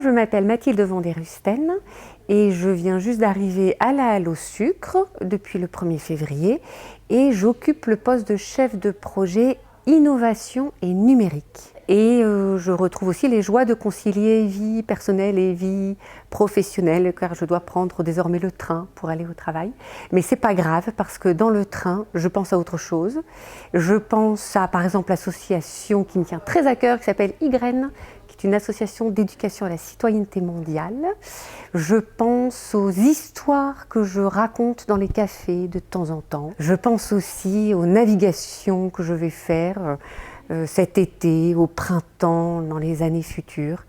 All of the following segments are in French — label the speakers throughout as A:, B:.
A: Je m'appelle Mathilde Van der Husten et je viens juste d'arriver à la Halle au Sucre depuis le 1er février et j'occupe le poste de chef de projet innovation et numérique. Et je retrouve aussi les joies de concilier vie personnelle et vie professionnelle car je dois prendre désormais le train pour aller au travail. Mais c'est pas grave parce que dans le train, je pense à autre chose. Je pense à par exemple l'association qui me tient très à cœur qui s'appelle YGREN, qui est une association d'éducation à la citoyenneté mondiale. Je pense aux histoires que je raconte dans les cafés de temps en temps. Je pense aussi aux navigations que je vais faire cet été, au printemps, dans les années futures.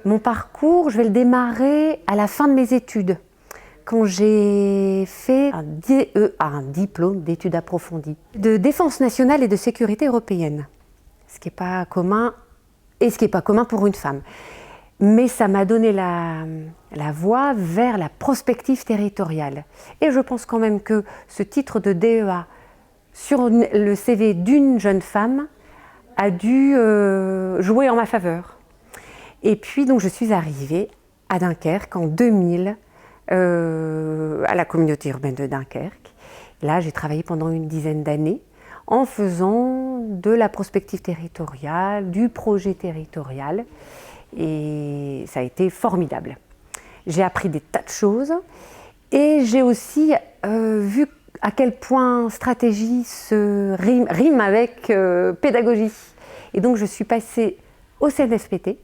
A: Mon parcours, je vais le démarrer à la fin de mes études, quand j'ai fait un DEA, un diplôme d'études approfondies, de défense nationale et de sécurité européenne, ce qui n'est pas commun et ce qui n'est pas commun pour une femme. Mais ça m'a donné la voie vers la prospective territoriale. Et je pense quand même que ce titre de DEA sur le CV d'une jeune femme a dû jouer en ma faveur. Et puis donc je suis arrivée à Dunkerque en 2000, à la communauté urbaine de Dunkerque. Là j'ai travaillé pendant une dizaine d'années en faisant de la prospective territoriale, du projet territorial et ça a été formidable. J'ai appris des tas de choses et j'ai aussi vu à quel point stratégie rime avec pédagogie. Et donc je suis passée au CNFPT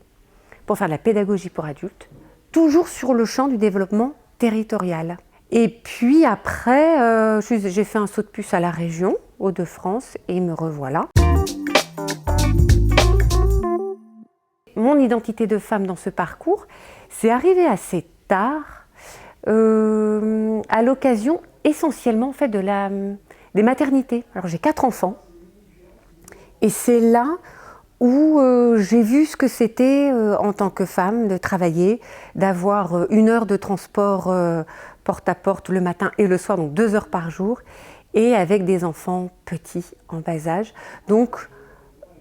A: pour faire de la pédagogie pour adultes, toujours sur le champ du développement territorial. Et puis après, j'ai fait un saut de puce à la région, Hauts-de-France, et me revoilà. Mon identité de femme dans ce parcours, c'est arrivé assez tard, à l'occasion essentiellement en fait, des maternités. Alors j'ai 4 enfants et c'est là où j'ai vu ce que c'était en tant que femme de travailler, d'avoir 1 heure de transport porte à porte le matin et le soir, donc 2 heures par jour, et avec des enfants petits en bas âge. Donc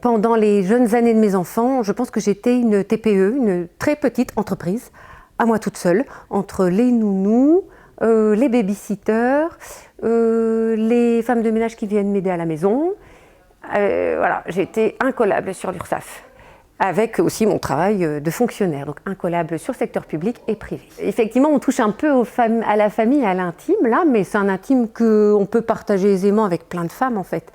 A: pendant les jeunes années de mes enfants, je pense que j'étais une TPE, une très petite entreprise, à moi toute seule, entre les nounous, les babysitters, les femmes de ménage qui viennent m'aider à la maison. Voilà, j'ai été incollable sur l'URSSAF, avec aussi mon travail de fonctionnaire, donc incollable sur le secteur public et privé. Effectivement, on touche un peu à la famille, à l'intime, là, mais c'est un intime qu'on peut partager aisément avec plein de femmes, en fait.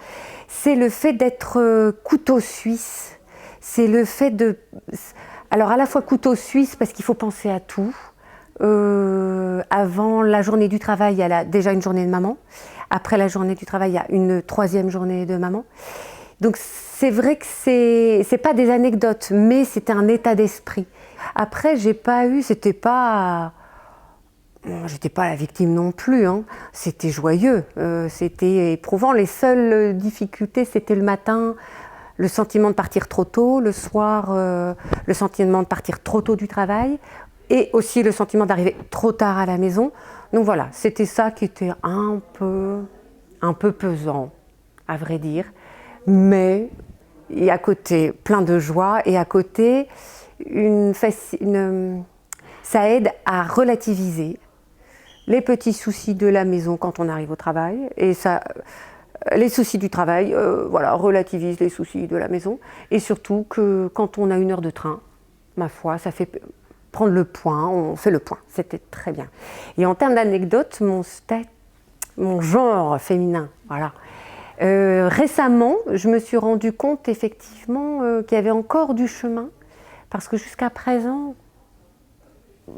A: C'est le fait d'être couteau suisse, c'est le fait de... Alors, à la fois couteau suisse, parce qu'il faut penser à tout. Avant la journée du travail, il y a déjà une journée de maman. Après la journée du travail, il y a une 3e journée de maman. Donc c'est vrai que c'est pas des anecdotes, mais c'était un état d'esprit. Après, j'étais pas la victime non plus, hein. C'était joyeux, c'était éprouvant. Les seules difficultés, c'était le matin, le sentiment de partir trop tôt, le soir, le sentiment de partir trop tôt du travail, et aussi le sentiment d'arriver trop tard à la maison. Donc voilà, c'était ça qui était un peu pesant, à vrai dire. Mais il y a à côté plein de joie et à côté, ça aide à relativiser les petits soucis de la maison quand on arrive au travail. Et ça, les soucis du travail, voilà, relativisent les soucis de la maison. Et surtout que quand on a 1 heure de train, ma foi, ça fait... prendre le point, on fait le point, c'était très bien. Et en termes d'anecdotes, mon genre féminin, voilà. Récemment, je me suis rendu compte effectivement qu'il y avait encore du chemin, parce que jusqu'à présent,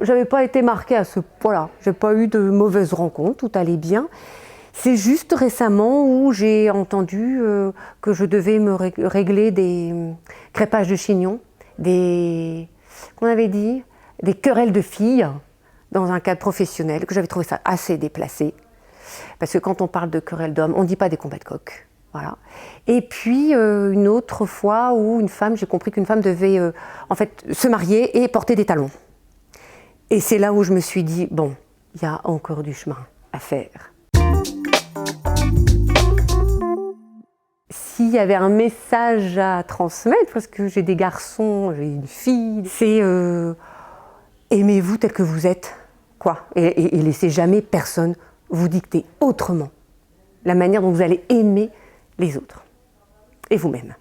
A: j'avais pas été marquée à ce point-là. J'ai pas eu de mauvaises rencontres, tout allait bien. C'est juste récemment où j'ai entendu que je devais me régler des crépages de chignons, qu'on avait dit, des querelles de filles dans un cadre professionnel, que j'avais trouvé ça assez déplacé. Parce que quand on parle de querelles d'hommes, on ne dit pas des combats de coqs. Voilà. Et puis une autre fois où j'ai compris qu'une femme devait en fait se marier et porter des talons. Et c'est là où je me suis dit, bon, il y a encore du chemin à faire. s'il y avait un message à transmettre, parce que j'ai des garçons, j'ai une fille, c'est aimez-vous tel que vous êtes, quoi. Et laissez jamais personne vous dicter autrement la manière dont vous allez aimer les autres et vous-même.